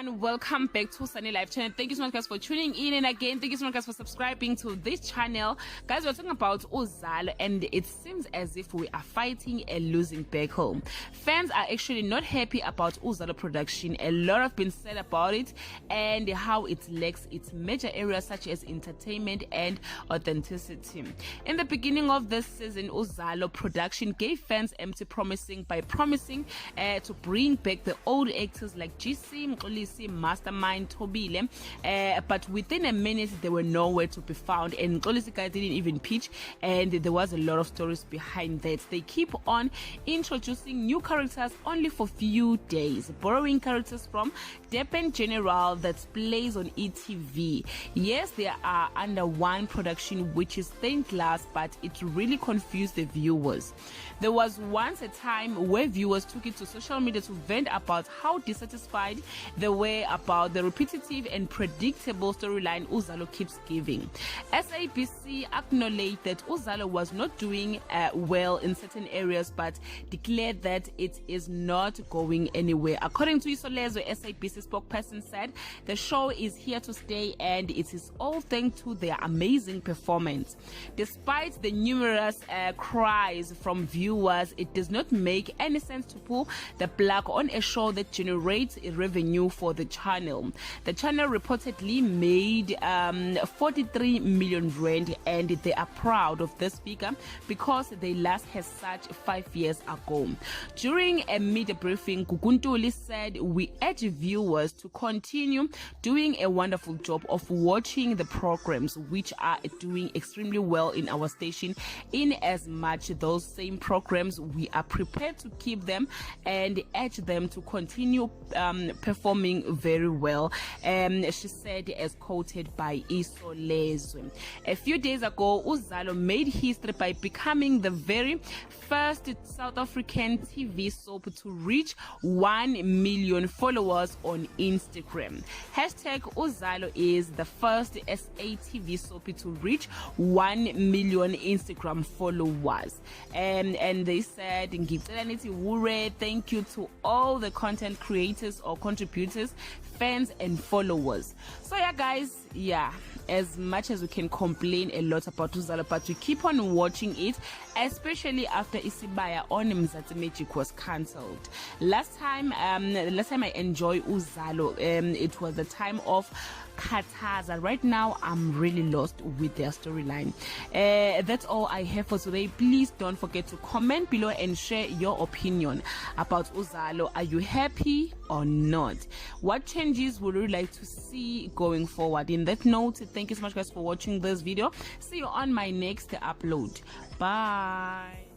everyone, welcome back to Sunny Life channel. Thank you so much guys for tuning in, and again thank you so much guys for subscribing to this channel. Guys, we're talking about uzalo, and it seems as if we are fighting a losing battle. Fans are actually not happy about uzalo production. A lot have been said about it and how it lacks its major areas such as entertainment and authenticity. In the beginning of this season, uzalo production gave fans empty promising by promising to bring back the old actors like GC, Mxolisi, Mastermind, Tobile, but within a minute they were nowhere to be found, and Mxolisi guys didn't even pitch, and there was a lot of stories behind that. They keep on introducing new characters only for few days, borrowing characters from Depend General that plays on ETV. Yes, they are under one production, which is Stained Glass, but it really confused the viewers. There was once a time where viewers took it to social media to vent about how dissatisfied they were about the repetitive and predictable storyline uzalo keeps giving. SABC acknowledged that uzalo was not doing well in certain areas, but declared that it is not going anywhere. According to Isolezo, SABC spokesperson said the show is here to stay and it is all thanks to their amazing performance. Despite the numerous cries from viewers, it does not make any sense to pull the plug on a show that generates revenue for the channel. The channel reportedly made 43 million rand, and they are proud of this figure because they last had such 5 years ago. During a media briefing, Guguntuli said, "We urge viewers to continue doing a wonderful job of watching the programs which are doing extremely well in our station. In as much those same programs, we are prepared to keep them and urge them to continue performing very well," she said, as quoted by Isolezo. A few days ago, uzalo made history by becoming the very first South African TV soap to reach 1 million followers on Instagram. Hashtag uzalo is the first SA TV soap to reach 1 million Instagram followers. And they said, thank you to all the content creators or contributors, fans and followers. So yeah guys, as much as we can complain a lot about uzalo, but we keep on watching it, especially after Isibaya on Mzansi Magic was cancelled. Last time I enjoyed uzalo, it was the time of Kataza. Right now I'm really lost with their storyline. That's all I have for today. Please don't forget to comment below and share your opinion about uzalo. Are you happy or not? What changes would you like to see going forward? In that note, thank you so much guys for watching this video. See you on my next upload. Bye.